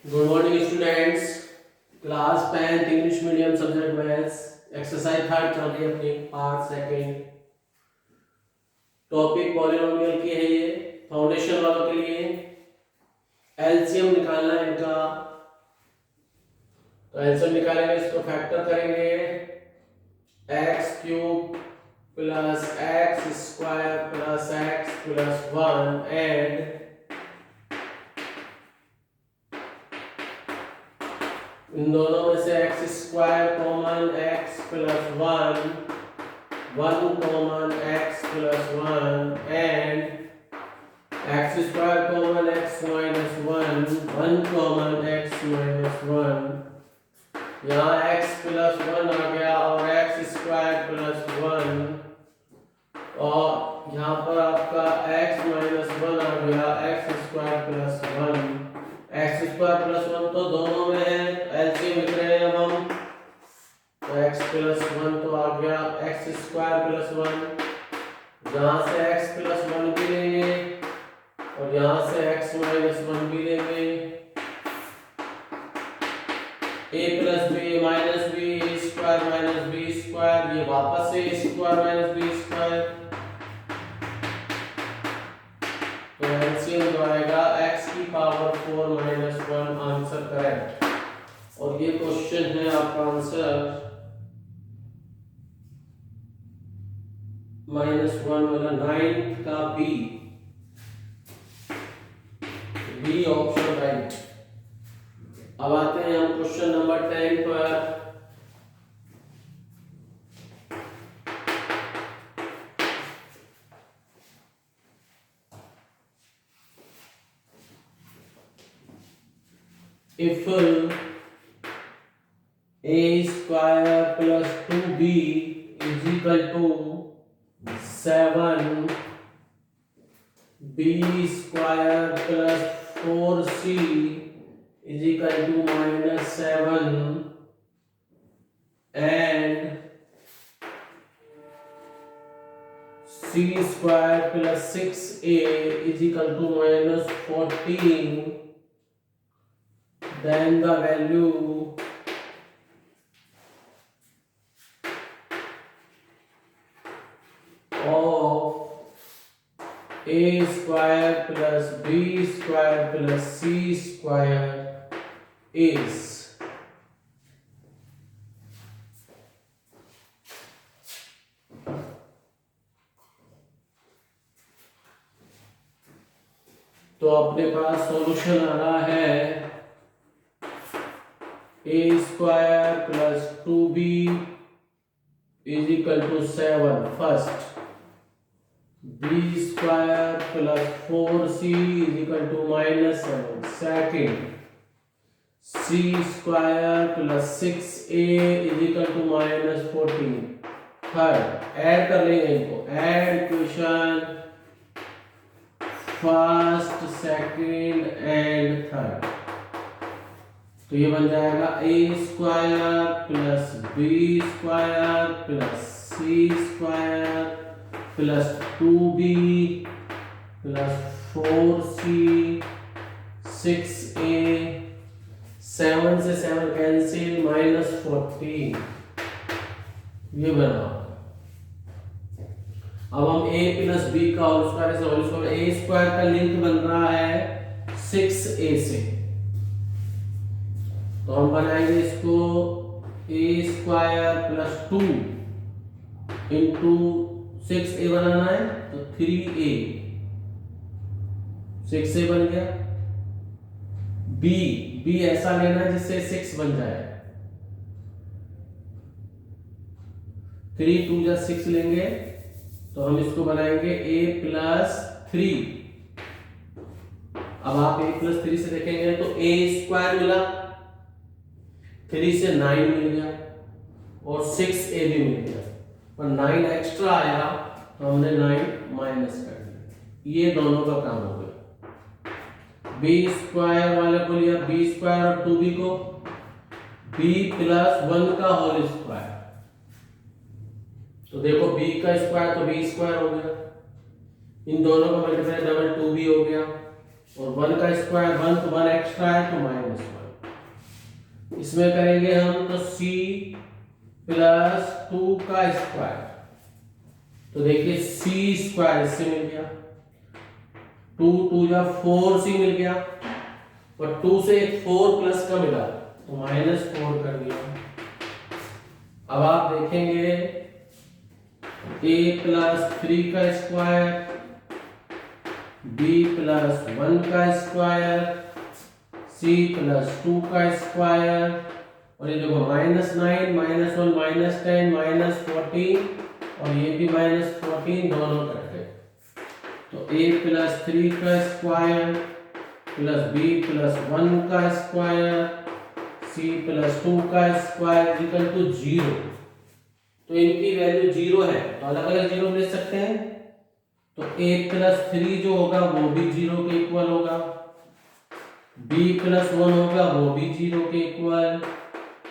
Good morning students. Class 10 English medium subject maths exercise third चल रही है अपनी पार्ट सेकंड। टॉपिक पॉलिनोमियल की है ये। फाउंडेशन वालों के लिए एलसीएम निकालना है इनका। तो एलसीएम निकालेंगे, इसको फैक्टर करेंगे। X cube plus x square plus x plus 1 and in दोनों में से x square common x plus 1 common x plus 1 and x square common x minus 1 common x minus 1। यहाँ एक्स प्लस 1 आ गया और x square plus 1 और यहाँ पर आपका एक्स माइनस 1 आ गया x square plus 1। X square plus 1 तो दोनों में है, एलसीएम लिख रहे हैं अब हम। तो एक्स प्लस 1 तो आ गया एक्स स्क्वायर प्लस 1, यहाँ से एक्स प्लस 1 भी लेंगे और यहाँ से एक्स माइनस 1 भी लेंगे। A plus B minus B square minus B square, ये वापस से स्क्वायर माइनस बी स्क्वायर। तो एलसीएम जो आएगा x की पावर 4 माइनस 1, आंसर करेक्ट। और ये क्वेश्चन है आपका आंसर -1 वाला 9 का बी ऑप्शन राइट। अब आते हैं हम क्वेश्चन नंबर 10 पर। If a square plus 2b is equal to 7, b square plus 4c is equal to -7 and c square plus 6a is equal to -14, then the value of a square plus b square plus c square is। तो अपने पास solution आ रहा है a square plus 2b is equal to 7 first, b square plus 4c is equal to -7 second, c square plus 6a is equal to -14 third. Add कर लेंगे इनको, add equation first second and third. तो ये बन जाएगा a square plus b square plus c square plus 2b plus 4c 6a 7 से 7 cancel -14, ये बना। अब हम a प्लस b का होल स्क्वायर से होल स्क्वायर, a स्क्वायर का लिंक बन रहा है 6a से, तो हम बनाएंगे इसको a square plus 2 into 6a बनाना है तो 3a, 6a बन गया। b ऐसा लेना है जिससे 6 बन जाए, 3 2 6 लेंगे तो हम इसको बनाएंगे a प्लस 3। अब आप a प्लस 3 से देखेंगे तो a स्क्वायर मिला, 3 से 9 मिल गया और 6a भी मिल गया, पर 9 एक्स्ट्रा आया तो हमने 9 माइनस कर दिया। ये दोनों का काम हो गया। b स्क्वायर वाले को लिया, b स्क्वायर और 2b को b प्लस 1 का होल स्क्वायर, तो देखो b का स्क्वायर तो b स्क्वायर हो गया, इन दोनों का मल्टीप्लाई डबल 2b हो गया और 1 का स्क्वायर 1 तो 1 एक्स्ट्रा है तो -1। इसमें करेंगे हम तो c प्लस 2 का स्क्वायर, तो देखिए c स्क्वायर इससे मिल गया, 2 2 जा 4c मिल गया, और 2 से एक 4 प्लस का मिला तो -4 कर दिया। अब आप देखेंगे a प्लस 3 का स्क्वायर, b प्लस 1 का स्क्वायर, c प्लस 2 का स्क्वायर, और ये देखो -9 -1 -10 -14, और ये भी -14, दोनों कट गए। तो a प्लस 3 का स्क्वायर प्लस b प्लस 1 का स्क्वायर c प्लस 2 का स्क्वायर इक्वल टू 0। तो इनकी वैल्यू 0 है तो अलग अलग 0 ले सकते हैं। तो a प्लस 3 जो होगा वो भी 0 के इक्वल होगा, b प्लस 1 होगा वो भी 0 के इक्वल,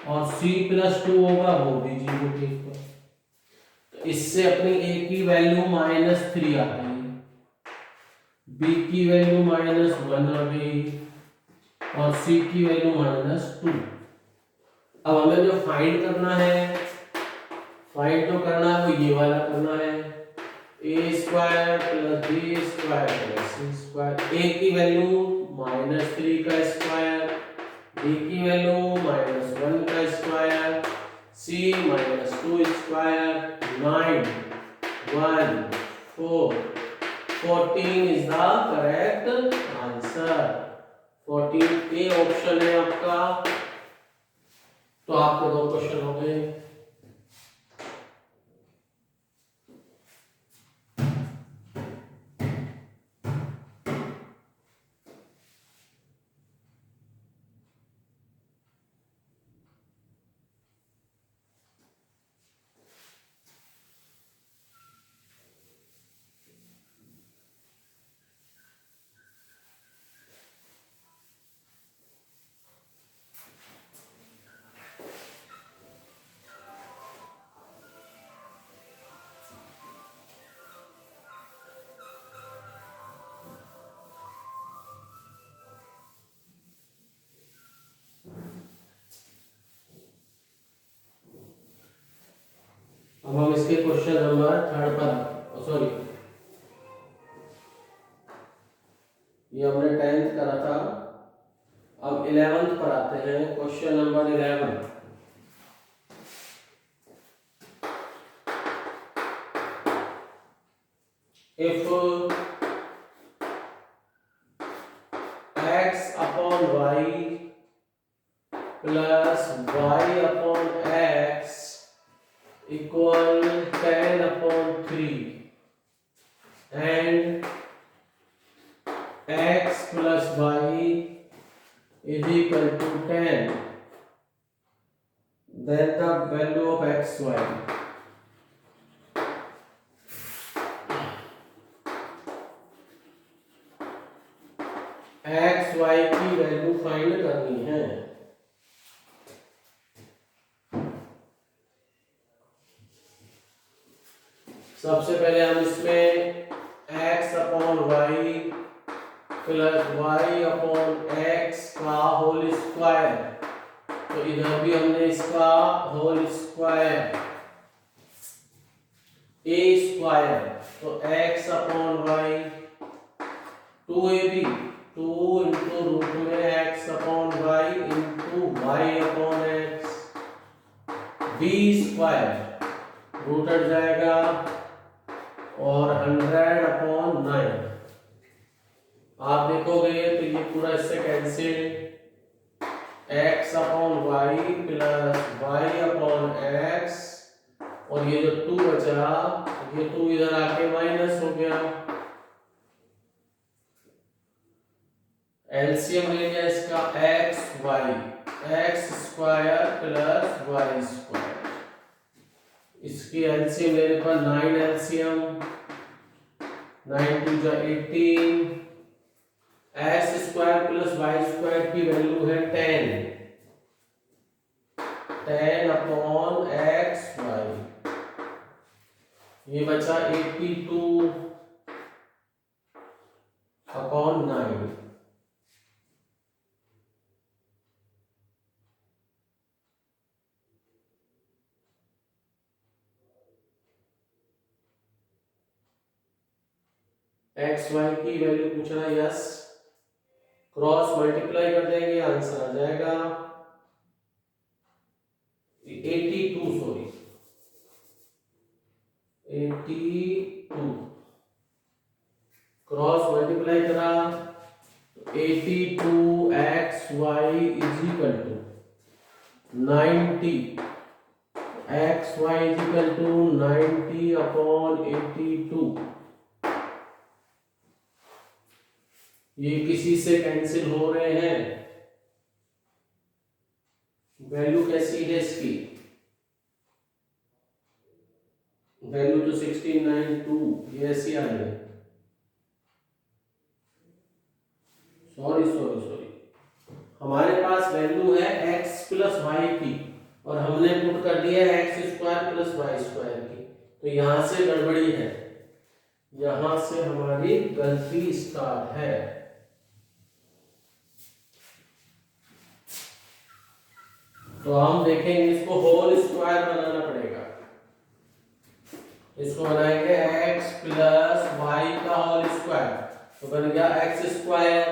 और c प्लस 2 होगा वो भी 0 के इक्वल। तो इससे अपनी a की वैल्यू -3 आ गई, b की वैल्यू -1 आ गई, और c की वैल्यू -2। अब हमें जो फाइंड करना है, फाइंड जो करना है वो ये वाला करना है, a square plus b square plus c square. a की वैल्यू -3 का स्क्वायर, b की वैल्यू -1 का square, c -2 square, 9 1 4 14 is the correct answer. 14 A option है आपका। तो आपके 2 क्वेश्चन हो गए। अब हम इसके क्वेश्चन नंबर 3 पर, सॉरी ये हमने 10th करा था, अब 11th पर आते हैं। Question number 11, if x upon y plus y upon x equal 10 upon 3 and x plus y is equal to 10, then the value of xy। X y की वैल्यू फाइंड करनी है। सबसे पहले हम इसमें x upon y plus y upon x का whole square, तो इधर भी हमने इसका होल स्क्वायर a स्क्वायर, तो x upon y 2ab 2 into root में x upon y into y upon x, b square root हट जाएगा और 100 अपॉन 9। आप देखोगे तो ये पूरा इससे cancel, x upon y plus y upon x, और ये जो 2 बचा ये 2 इधर आके माइनस हो गया। एलसीएम ले लिया इसका x y, x square plus y square, इसकी एलसीएम लेने पर 9 एलसीएम, 9 2 जा 18, x square plus y square की वैल्यू है 10 अपॉन एक्स वाई, ये बचा 82 अपॉन 9। एक्स वाई की वैल्यू पूछ रहा है, यस। क्रॉस मल्टीप्लाई कर देंगे, आंसर आ जाएगा 82, सॉरी 82। क्रॉस मल्टीप्लाई करा, 82xy is equal to 90, xy is equal to 90 upon 82। ये किसी से कैंसिल हो रहे हैं। वैल्यू कैसी है इसकी? वैल्यू तो 1692, ये ऐसी आ रही है। सॉरी सॉरी सॉरी, हमारे पास वैल्यू है x प्लस वाई की और हमने पुट कर दिया x square plus y square की, तो यहां से गड़बड़ी है, यहां से हमारी गलती स्टार्ट है। तो हम देखेंगे, इसको होल स्क्वायर बनाना पड़ेगा। इसको बनाएंगे x प्लस वाई का होल स्क्वायर, तो बन गया x square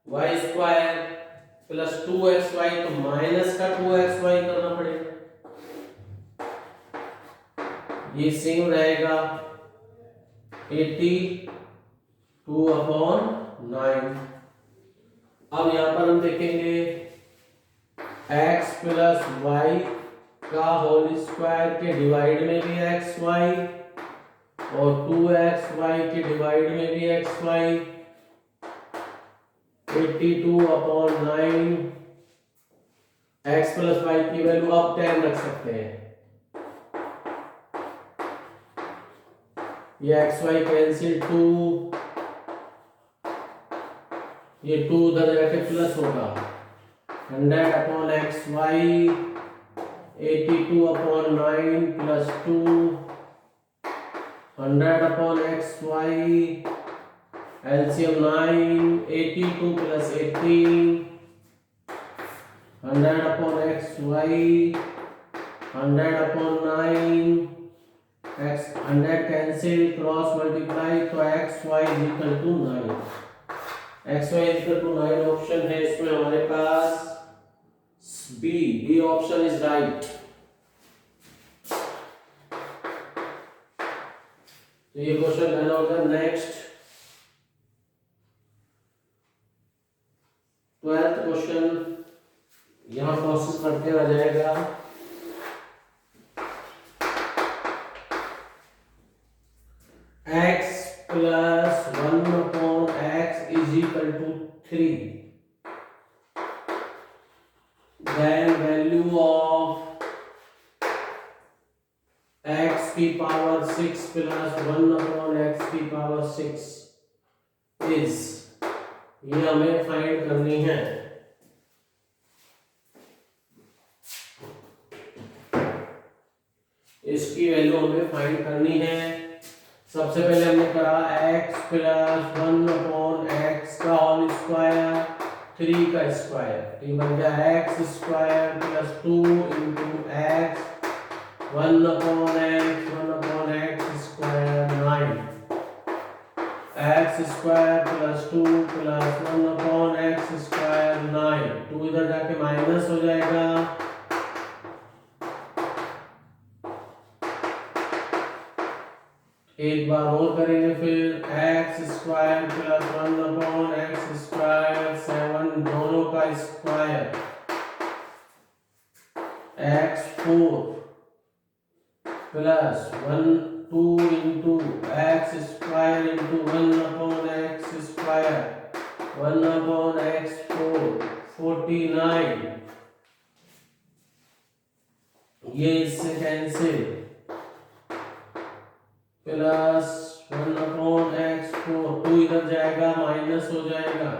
y square plus 2xy, तो माइनस का 2xy करना पड़ेगा, ये सेम रहेगा 82 अपॉन 9। अब यहां पर हम देखेंगे x प्लस वाई का होल स्क्वायर के डिवाइड में भी xy और 2xy के डिवाइड में भी xy, 82 upon 9। x plus y की वैल्यू अब 10 रख सकते हैं, ये xy कैंसिल 2, ये 2 उधर जाके प्लस होगा, 100 upon xy, 82 upon 9 plus 2, 100 upon xy, LCM 9, 82 plus 18, 100 upon xy, 100 upon 9, x 100 cancel, cross multiply, तो xy is equal to 9, xy is equal to 9 option है इसमें हमारे पास बी ऑप्शन इज राइट। तो ये क्वेश्चन डन हो गया। नेक्स्ट 12th क्वेश्चन, यहां प्रोसेस करते आ जाएगा। x plus 1 upon x is equal to 3, then value of x की पावर 6 प्लस 1 अपॉन x की पावर 6 इज, ये हमें फाइंड करनी है। इसकी वैल्यू हमें फाइंड करनी है। सबसे पहले हमने करा x प्लस 1 अपॉन x का होल स्क्वायर, 3 का स्क्वायर, ये बन गया x square plus 2 into x, 1 upon x square 9, x square plus 2 plus 1 upon x square 9, 2 इधर जाके माइनस हो जाएगा, एक बार और करेंगे, फिर x square plus 1 upon x square 7, दोनों का square, x4 plus 1 2 into x square into 1 upon x square, 1 upon x4 49, ये इससे कैंसिल, प्लस 1 अपॉन x4, 2 इधर जाएगा माइनस हो जाएगा,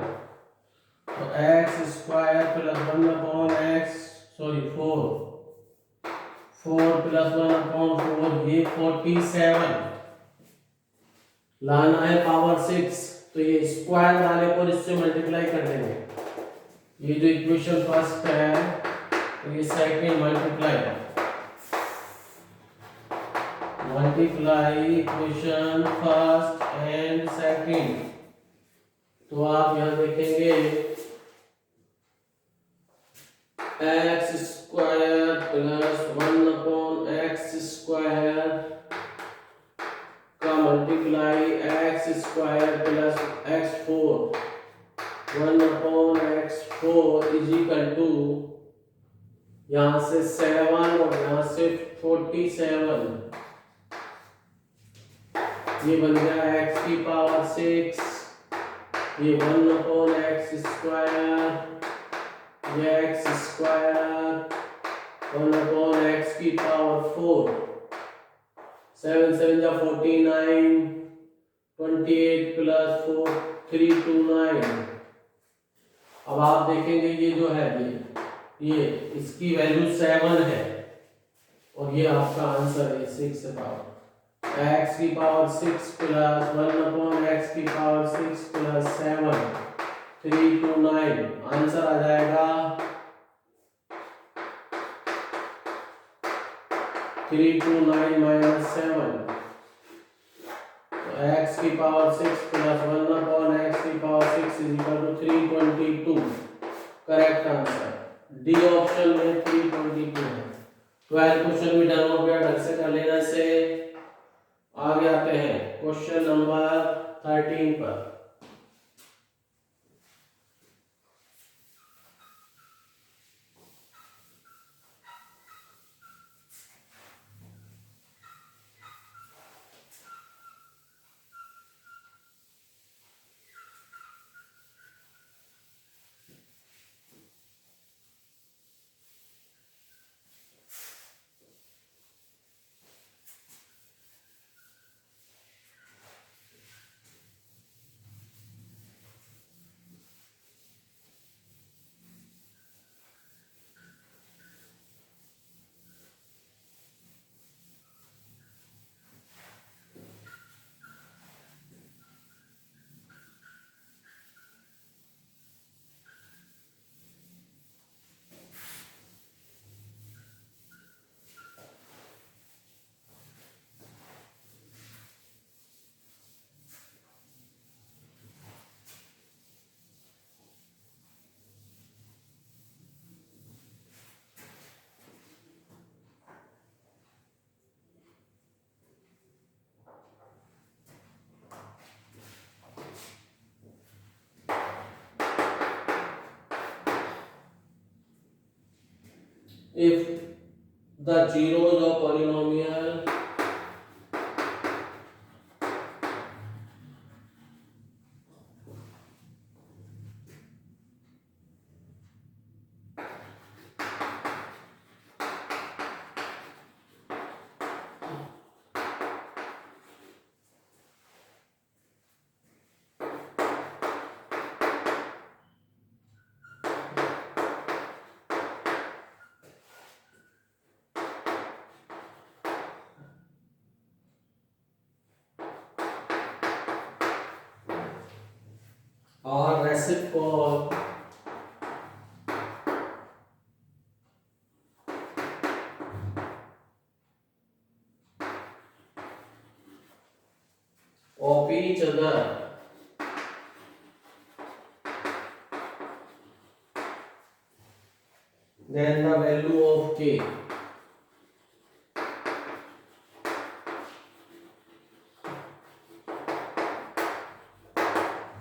तो x square plus 1 upon x, sorry 4 plus 1 upon 4, ये 47, लाना है पावर 6, तो ये स्क्वायर वाले को इससे मल्टीप्लाई कर देंगे। ये जो इक्वेशन फर्स्ट है, तो ये second multiply, multiply equation first and second. तो आप यहाँ देखेंगे एक्स स्क्वायर प्लस 1/x² का multiply x square plus x4 1/x4 is equal to यहाँ से 7 और यहाँ से 47। ये बन गया x की पावर 6, ये 1/x², ये x² 1/x की पावर 4, 7 7 जा 49, 28 प्लस 4 329। अब आप देखेंगे ये जो है ये इसकी वैल्यू 7 है और ये आपका आंसर है 6 पावर x की पावर 6 प्लस 1/x की पावर 6 प्लस 7 329। आंसर आ जाएगा 329 माइनस 7। तो x की पावर 6 प्लस 1/x की power 6 is equal to 322। Correct answer D option में 322 है। 12 क्वेश्चन भी डन हो गया। ढंग से कर लेने से आगे आते हैं क्वेश्चन नंबर 13 पर। If the zeros of polynomial are reciprocal of each other, then the value of k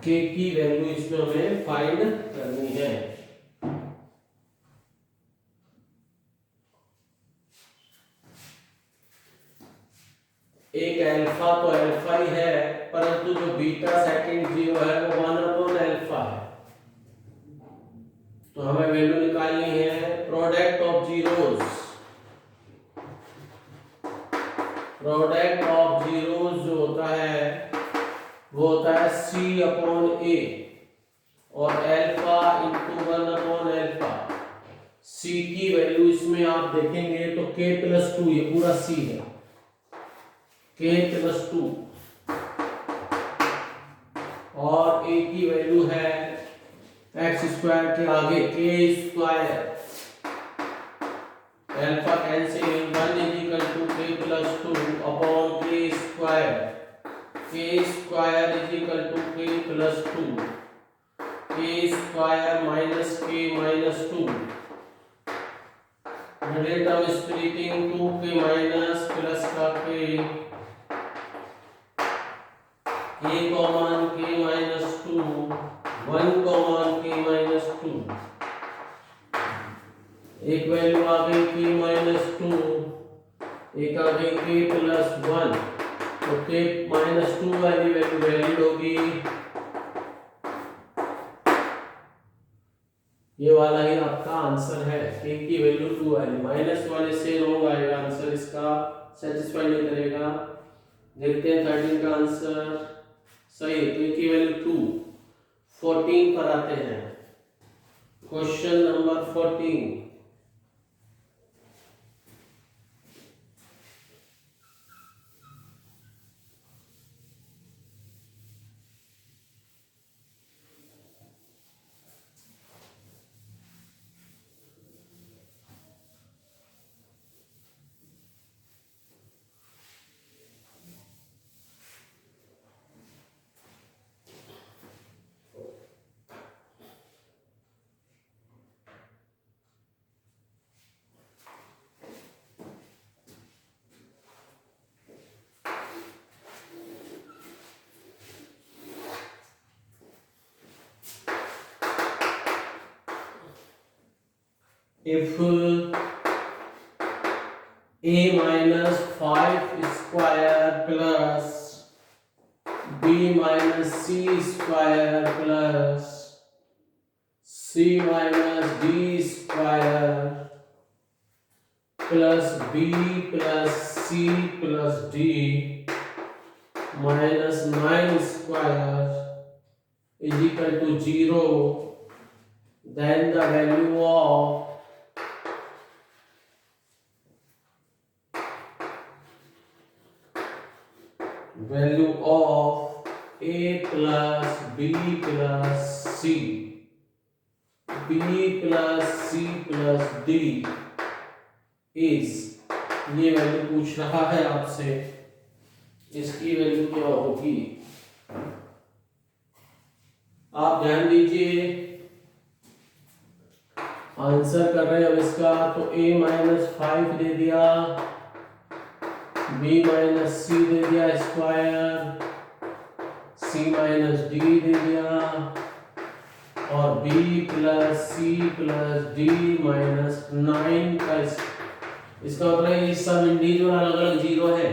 की वैल्यू इसमें हमें फाइंड करनी है। एक अल्फा तो अल्फा ही है, परंतु जो बीटा सेकंड जीरो है वो 1/अल्फा है। तो हमें वैल्यू निकालनी है product of zeros. Product of zeros जो होता है वो होता है C/A और अल्फा इंटू 1/अल्फा। C की वैल्यू इसमें आप देखेंगे तो k+2, ये पूरा C है, k+2 और A की वैल्यू है x² के आगे k²। Alpha cancel 1 = k+2 upon minus k minus 2. Middle term is splitting 2k minus plus का k, a common k minus 2, 1 common k minus 2. एक वैल्यू आ गई k minus 2, एक आ गई k plus 1. तो k minus 2 वाली value valid होगी, ये वाला ही आपका आंसर है। k की वैल्यू 2 वाली, माइनस वाले से रॉन्ग आएगा आंसर, इसका सेटिस्फाई नहीं करेगा। देखते हैं 13 का आंसर सही है, k की वैल्यू 2। 14 पर आते हैं, question number 14। If a minus 5 square plus b minus c square plus c minus d square plus b plus c plus d minus 9 square is equal to 0, then the value of a plus b plus c, b plus c plus d is, ये value पूछ रहा है आपसे, इसकी value क्या होगी? आप ध्यान दीजिए, आंसर कर रहे हैं अब इसका। तो a माइनस 5 दे दिया, b माइनस सी दे दिया स्क्वायर, c माइनस डी दे दिया, और b plus c plus d minus 9 का इसका मतलब ये सब इंडिविजुअल अलग अलग जीरो है।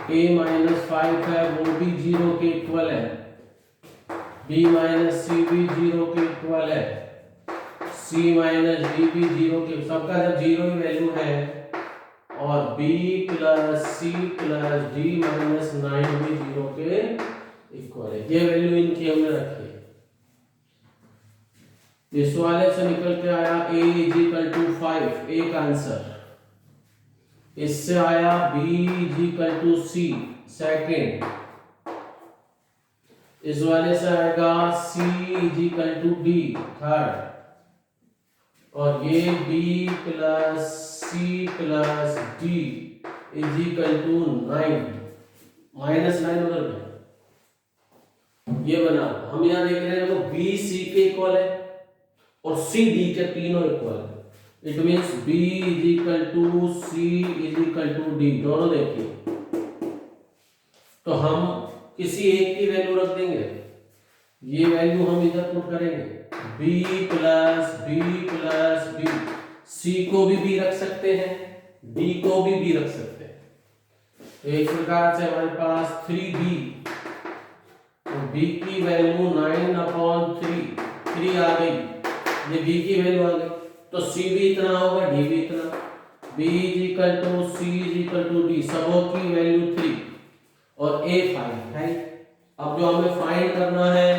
a माइनस 5 है वो भी जीरो के इक्वल है, b माइनस सी भी जीरो के इक्वल है, c माइनस डी भी जीरो के, सबका जब जीरो ही वैल्यू है, और b plus c plus d minus 9 भी जीरो के इक्वल है। ये वैल्यू इनकी हमने रखी है। इस वाले से निकल के आया a इज इक्वल टू 5, एक आंसर। इससे आया b is equal to c, second. इस वाले से आएगा c is equal to d, third. और ये b plus c plus d is equal to 9, minus 9 उधर गया, ये बना। हम यहाँ देख रहे हैं देखो b c के इक्वल है और c d के तीनों इक्वल है। It means b is equal to c is equal to d, दोनों देखिए। तो हम किसी एक की वैल्यू रख देंगे, ये वैल्यू हम इधर पुट करेंगे, b प्लस b, c को भी रख सकते हैं, d को भी रख सकते हैं। तो एक प्रकार से हमारे पास 3b, तो b की वैल्यू 9/3 आ गई, ये b की वैल्यू आ गई। तो c भी इतना होगा, d भी इतना, b is equal to c is equal to d, सबों की वैल्यू 3 और a 5 है। अब जो हमें फाइंड करना है,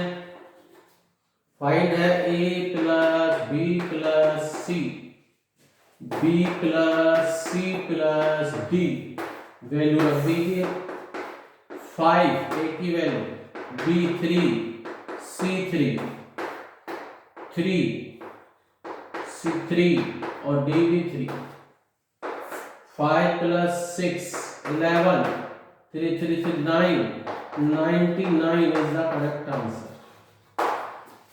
फाइंड है a plus b plus c, b plus c plus d, value रख दीजिए। 5 a की वैल्यू, b 3, c 3, 3 c 3 और d भी 3। 5 plus 6 11, 3 3 3 9, 99 is the correct answer।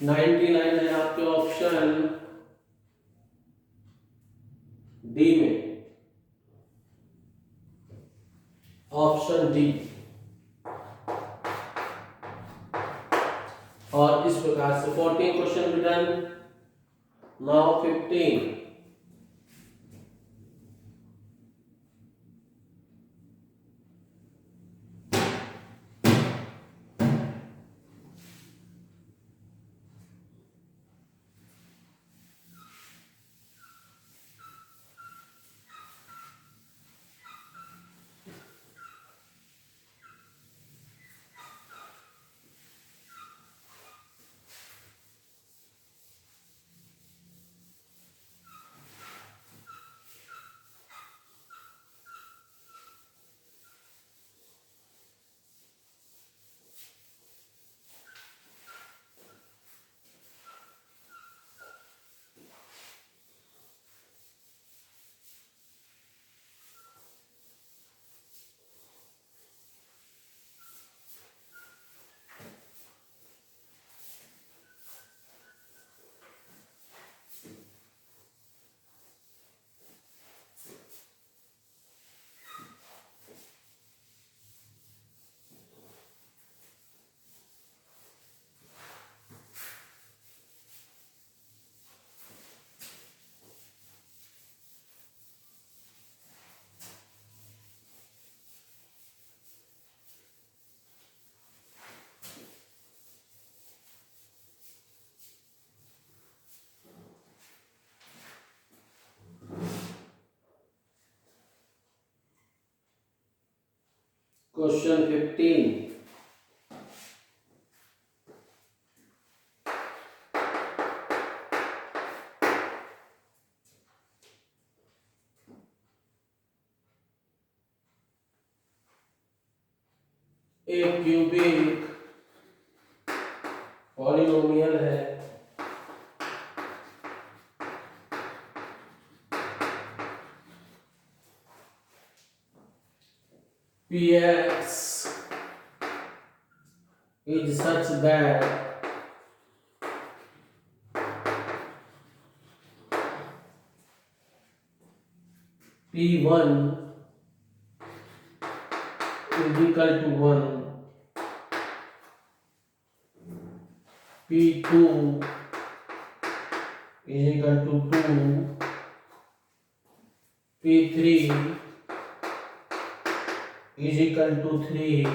99 है आपके ऑप्शन डी में, ऑप्शन डी। और इस प्रकार से 14 क्वेश्चन भी डन। नाउ 15। क्वेश्चन 15। एक क्यूबिक पॉलिनोमियल है Px is such that P1 is equal to 1, P2 is equal to 2, P3 is equal to 3,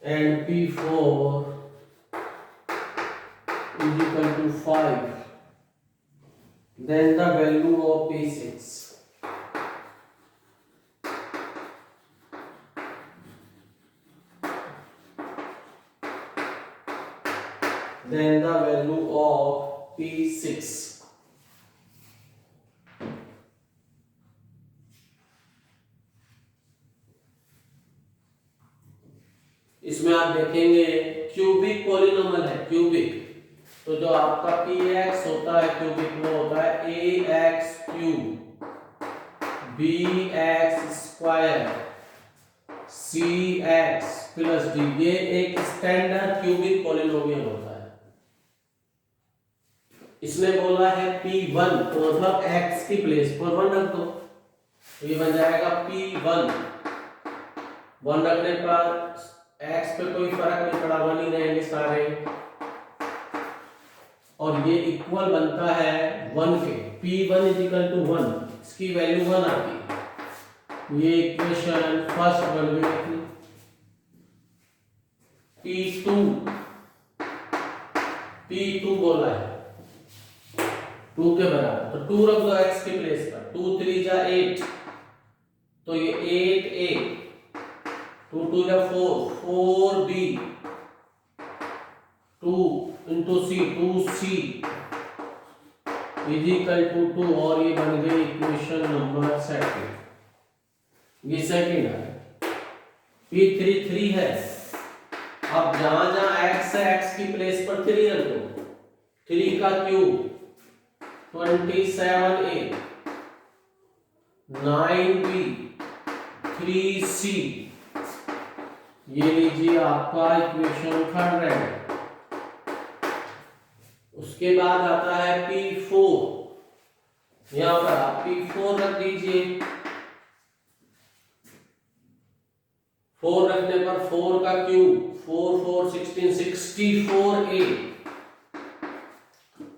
and P4 is equal to 5. Then the value of P6. Then the value of P6. इसमें आप देखेंगे cubic polynomial है, cubic. तो जो आपका Px होता है cubic, वो होता है ax cube, bx square, cx plus d। ये एक स्टैंडर्ड क्यूबिक पॉलिनोमियल होता है। इसने बोला है P1, तो मतलब x की प्लेस पर 1 रख दो, तो ये बन जाएगा P1। 1 रखने पर x पे कोई फर्क नहीं पड़ा, 1 ही रहेंगे सारे, और ये इक्वल बनता है 1 के। P1 इज इक्वल टू 1, इसकी वैल्यू 1 आती है। ये इक्वेशन फर्स्ट बन गई। P2 बोला है 2 के बराबर, तो 2 रख दो x की प्लेस पर। 2 3 जा 8, तो ये 8a, 2 2 जा 4, 4b, 2 into c, 2c is equal to 2, और ये बन गई इक्वेशन नंबर सेकंड। ये सेकंड है। P3 3 है। अब जहां जहां x है x की प्लेस पर 3 रख दो। 3 का क्यूब 27a, 9b, 3c, ये लीजिए आपका इक्वेशन 100। उसके बाद आता है P4, यहां पर आप P4 रख दीजिए। 4 रखने पर 4 का cube 4 4 16 64A,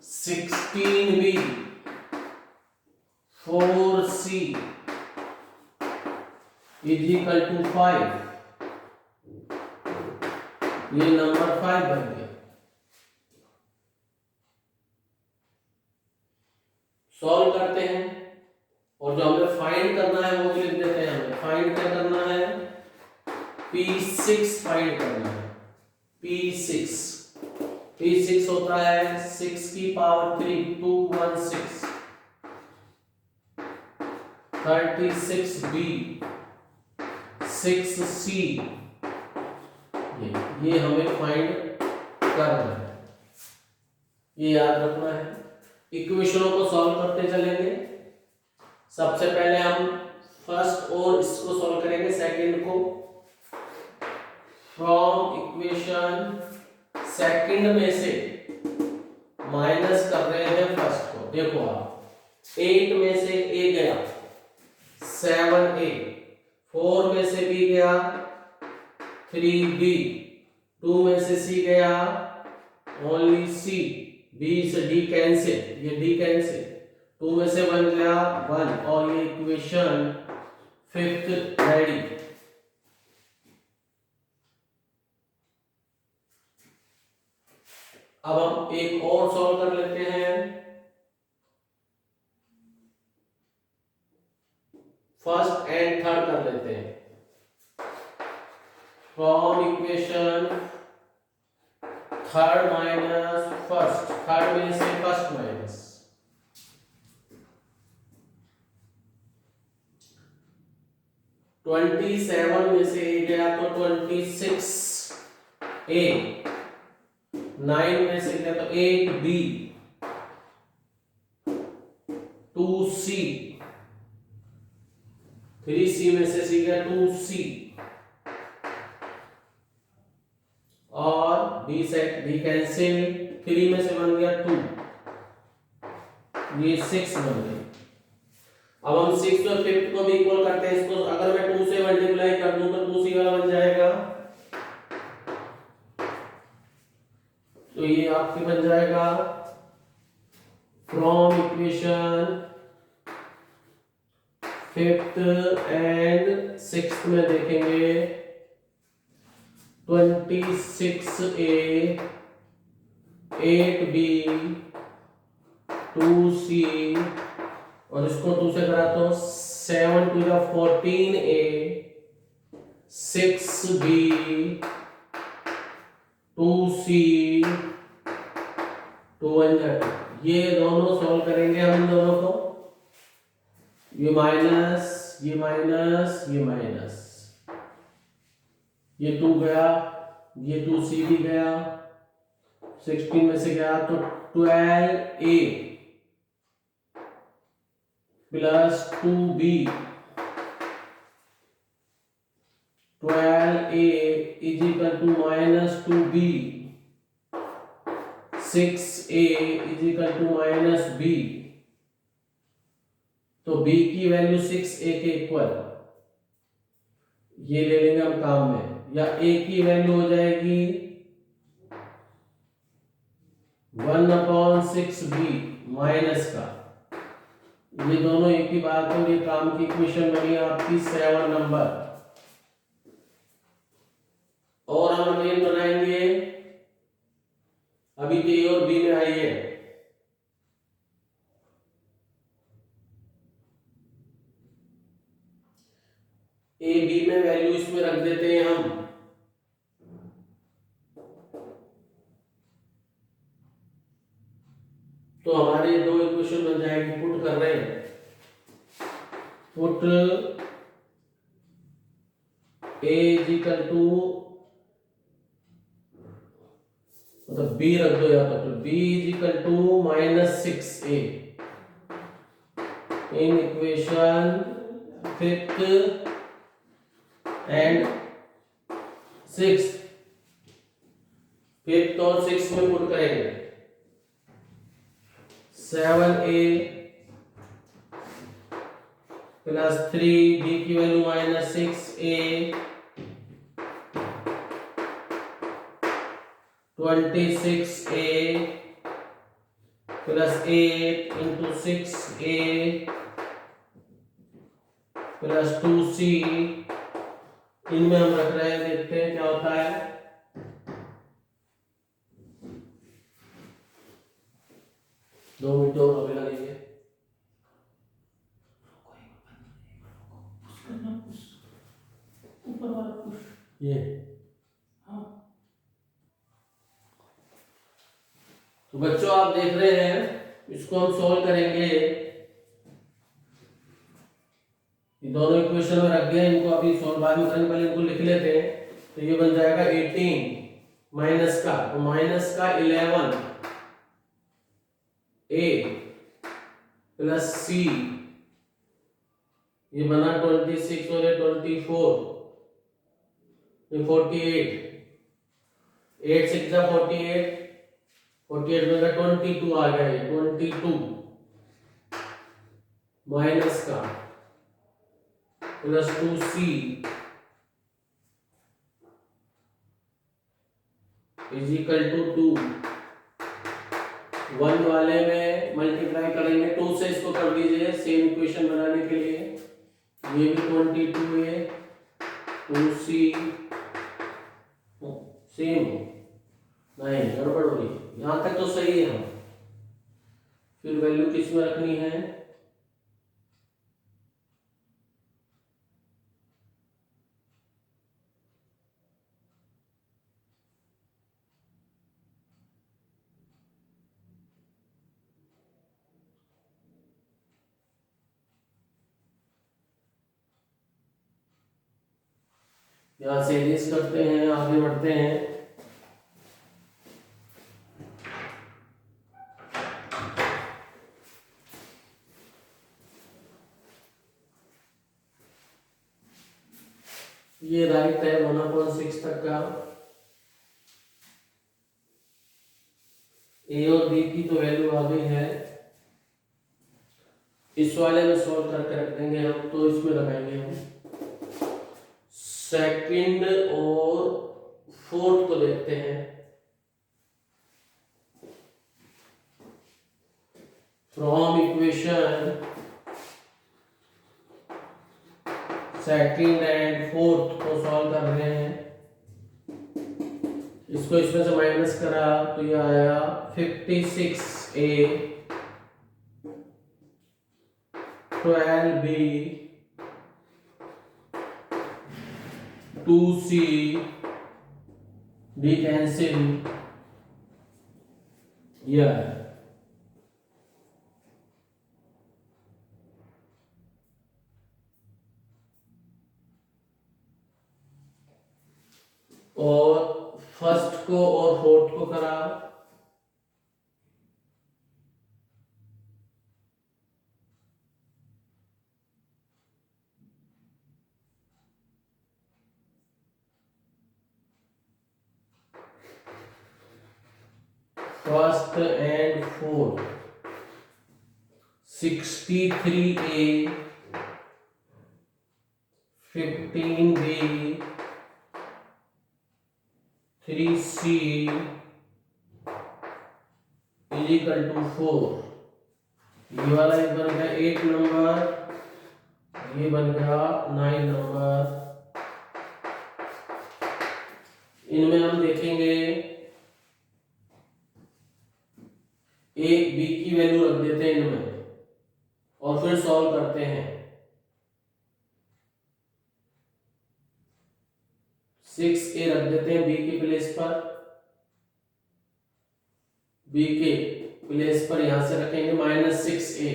16B, 4C is equal to 5। ये नंबर 5 बन गया। सॉल्व करते हैं और जो हमें फाइंड करना है वो भी लिख देते हैं। हमें फाइंड क्या करना है, P6 फाइंड करना है। P6 होता है 6 की पावर 3 216, 36B, 6C, ये हमें फाइंड करना है, ये याद रखना है। इक्वेशनों को सॉल्व करते चलेंगे। सबसे पहले हम फर्स्ट और इसको सॉल्व करेंगे, सेकंड को। फ्रॉम इक्वेशन सेकंड में से माइनस कर रहे हैं फर्स्ट को। देखो आप 8 में से A गया 7A, 4 में से B गया 3B, 2 में से C गया ओनली C, B से D कैंसिल, ये D कैंसिल, 2 में से 1 गया 1, और ये इक्वेशन फिफ्थ रेडी। अब हम एक और सॉल्व कर लेते हैं। फर्स्ट एंड थर्ड कर लेते हैं। From equation third minus first, third में से फर्स्ट माइनस, ट्वेंटी 7 में से A गया तो 26A, 9 में से गया तो 8B, 2C, 3C में से C गया 2C, और B से B कैंसिल, 3 में से बन गया 2, ये 6 बन गई। अब हम 6 और 5 को भी इक्वल करते हैं। इसको अगर मैं 2 से मल्टीप्लाई कर दूं तो 2C वाला बन जाएगा, तो ये आपके बन जाएगा from equation fifth and sixth में देखेंगे 26A, 8B, 2C, और इसको 2 से करा तो 7 to the 14A, 6B, 2C, 2 ये दोनों सॉल्व करेंगे हम इन दोनों को। ये माइनस, ये माइनस, ये माइनस, ये 2 गया, ये 2C भी गया, 16 में से गया तो 12A plus 2B, 12A is equal to minus 2B, 6A is equal to minus B, तो B की वैल्यू 6A के इक्वल, ये ले लेंगे हम काम में, या A की वैल्यू हो जाएगी 1/6B माइनस का, ये दोनों एक ही बात है। ये काम की इक्वेशन बनी आपकी 7 नंबर। और हम अगेन बनाएंगे, अभी तो A और B में आई है। A B में वैल्यू इसमें रख देते हैं हम, तो हमारे दो इक्वेशन बन जाएगी। पुट कर रहे हैं, put A is equal to, मतलब B रख दो यहाँ पर, तो B is equal to minus 6A in equation fifth and sixth. Fifth और सिक्स्थ में पुट करेंगे, 7a प्लस 3, b की value minus 6a 26a plus 8 into 6a plus 2c। इनमें हम रख रहे हैं, देखते हैं क्या होता है। दो मिनट और अभी लगेंगे। ऊपर वाला पुश। ये हाँ। तो बच्चों आप देख रहे हैं, इसको हम सॉल्व करेंगे। ये दोनों इक्वेशन में रख दिया, इनको अभी सॉल्व बाद में करेंगे, पहले इनको लिख लेते हैं। तो ये बन जाएगा 18 माइनस का, तो माइनस का 11 a प्लस c, ये बना 26 और ये 24, ये 48, 8 6 जा 48, 48 में का 22 आ गया, ये 22 माइनस का plus 2c is equal to 2। 1 वाले में मल्टीप्लाई करेंगे 2 से, इसको कर दीजिए सेम इक्वेशन बनाने के लिए। ये भी 22 है, 2c सेम नहीं, गड़बड़ हो रही, यहां तक तो सही है। हम फिर वैल्यू किस में रखनी है, यहाँ से एरेज करते हैं, आगे बढ़ते हैं। ये राइट है 1/6 तक का। ए और बी की तो वैल्यू आ गई है, इस वाले में सॉल्व करके रख देंगे हम, तो इसमें लगाएंगे हम सेकंड और फोर्थ को देखते हैं। From equation second and fourth को सॉल्व कर रहे हैं। इसको इसमें से माइनस करा तो ये आया 56a 12b 2c d cancel, यह और फर्स्ट को और फोर्थ को करा, first and fourth 63a 15b 3c is equal to 4। ये वाला एक बन गया 8 नंबर, ये बन गया 9 नंबर। इनमें हम देखेंगे, ए बी की वैल्यू रख देते हैं इनमें और फिर सॉल्व करते हैं। 6a रख देते हैं बी के प्लेस पर, बी के प्लेस पर यहां से रखेंगे -6a,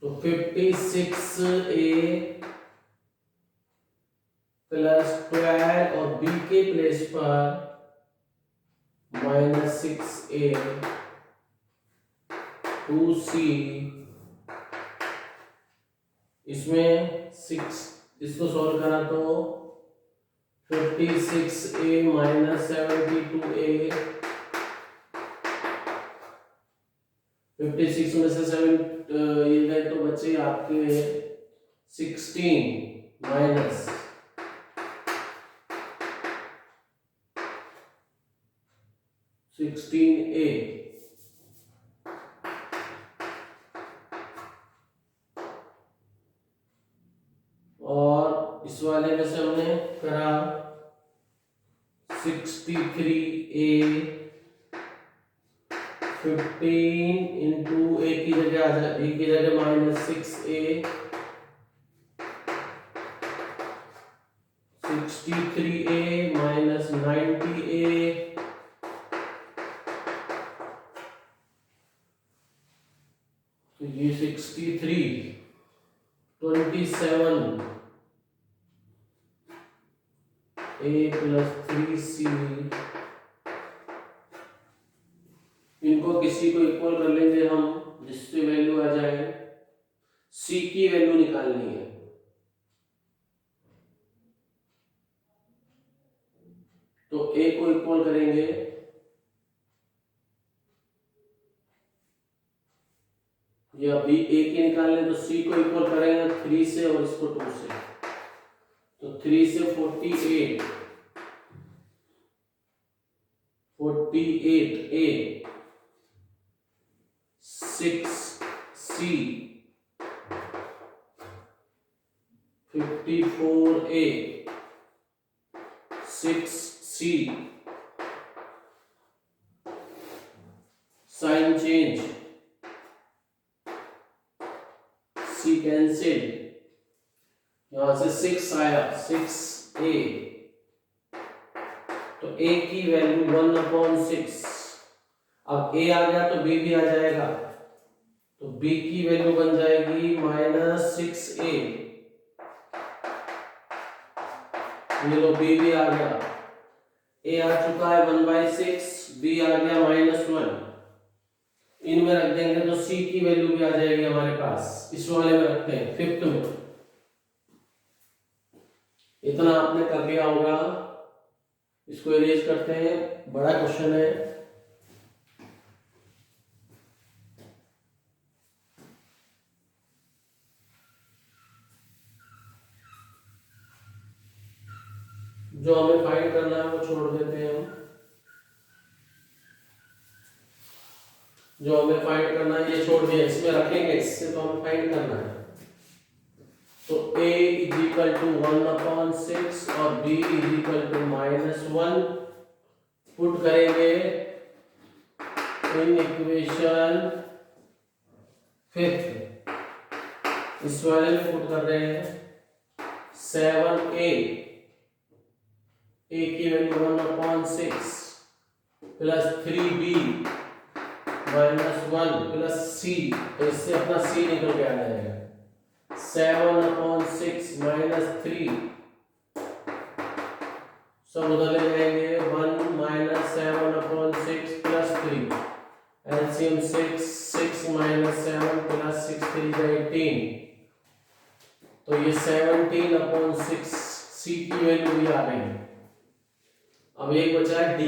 तो 56a प्लस 12 और बी के प्लेस पर -6a 2c, इसमें 6 इसको सॉल्व करा तो 56a -72a 56 में से 7 ये गए तो बचे आपके 16 माइनस 16a और इस वाले में से हमने करा 63a 15 इंटू a की जगह आ जाए, a की जगह minus 6a 63a minus 90a तो ये 63 27 a प्लस 3c इनको किसी को इक्वल कर लेंगे हम जिससे वैल्यू आ जाए c की वैल्यू निकालनी है तो a को इक्वल करेंगे या b a की निकालने तो c को इक्वल करेंगे 3 से और इसको 2 से तो 3 से 48 a 6c 54a 6c sign change c cancel यहां से 6 आया 6a तो a की वैल्यू 1/6 अब a आ गया तो b भी आ जाएगा तो b की वैल्यू बन जाएगी -6a ये लो b भी आ गया a आ चुका है 1/6 b आ गया -1 इनमें रख देंगे तो c की वैल्यू भी आ जाएगी हमारे पास इस वाले में रखते हैं फिफ्थ में इतना आपने कर लिया होगा इसको इरेज करते हैं बड़ा क्वेश्चन है जो हमें फाइंड करना है वो छोड़ देते हैं हम जो हमें फाइंड करना है ये छोड़ दिया इसमें रखेंगे इससे तो हमें फाइंड करना है तो a इज इक्वल टू 1/6 और b is equal to -1 put करेंगे इन इक्वेशन फिफ्थ इस वाले में पुट कर रहे हैं 7a a की value 1/6 plus 3b -1 plus c तो इससे अपना c निकल के आ जाएगा 7/6 -3 सब उधर ले जाएंगे 1 -7/6 प्लस 3 एलसीएम 6 6 -7 प्लस 6 3 18 तो ये 17/6 c की वैल्यू भी आ गई अब एक बचा है d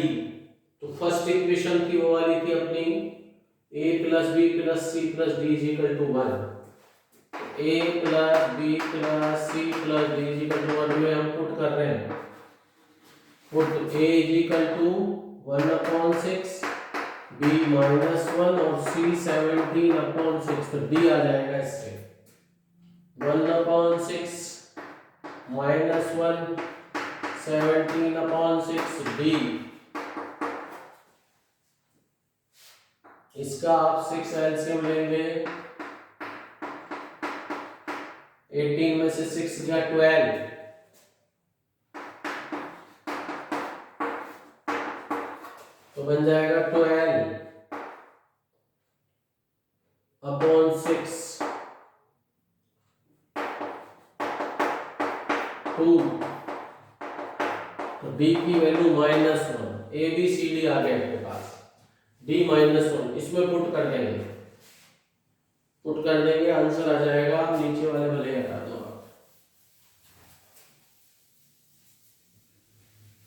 तो फर्स्ट इक्वेशन की वो वाली थी अपनी a plus b plus c plus d is equal to 1 a plus b plus c plus d is equal to 1 में हम पुट कर रहे हैं put a is equal to 1/6 b -1 और c 17/6 तो d आ जाएगा इससे 1/6 -1 17/6 d इसका आप 6 एलसीएम लेंगे 18 में से 6 गया 12 तो बन जाएगा 12/6 2 तो d की value -1 a b c d आ गया आपके पास d -1 इसमें पुट कर देंगे आंसर आ जाएगा नीचे वाले वाले हटा दो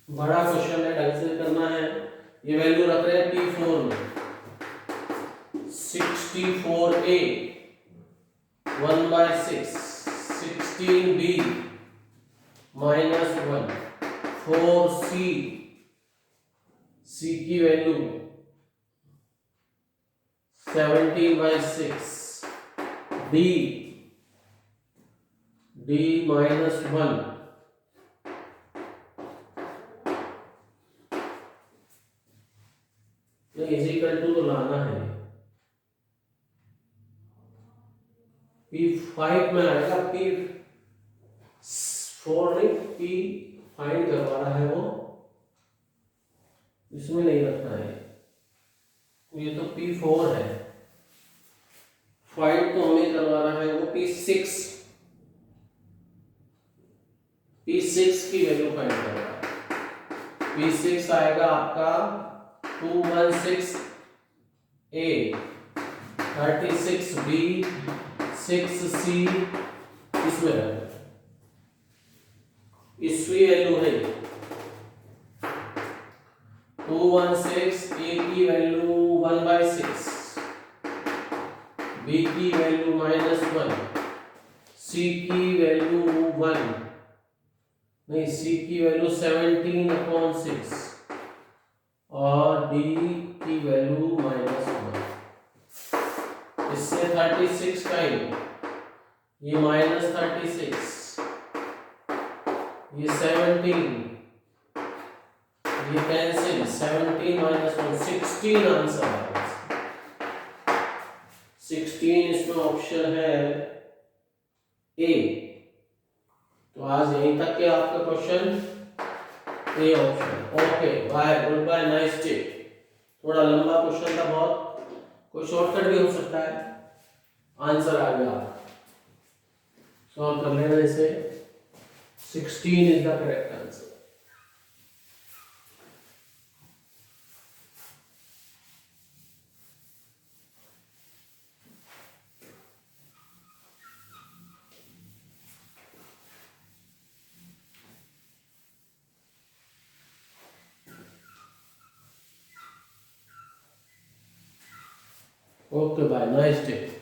बड़ा क्वेश्चन है ढंग से करना है ये वैल्यू रख रहे हैं P4 में 6 64A 1/6, 16B -1, 4C, C की वैल्यू 17/6, D -1, इजिकल टू तो लाना है, P5 में आएगा, P4 नहीं, P फाइंड करवा रहा है वो, इसमें नहीं रखना है, ये तो P4 है, फाइंड तो हमें करवा रहा है वो P6 की वैल्यू फाइंड कर रहा है। P6 आएगा आपका 216A, 36B, 6C, इसमें रहेगा, इसकी वैल्यू है 216, A की वैल्यू 1/6, B की वैल्यू -1, C की वैल्यू 1 नहीं, C की वैल्यू 17/6 और D की वैल्यू -1। इससे 36 टाइम ये -36, ये 17, ये कैंसिल, 17 -1, 16 आंसर है। 16 इसमें ऑप्शन है ए। तो आज यहीं तक के आपका question, A option. Okay bye, good bye, nice day. थोड़ा लंबा क्वेश्चन था बहुत, कोई शॉर्टकट भी हो सकता है, आंसर आ गया, सॉल्व कर लेना इसे। 16 is the correct answer. Okay, bye. Nice day.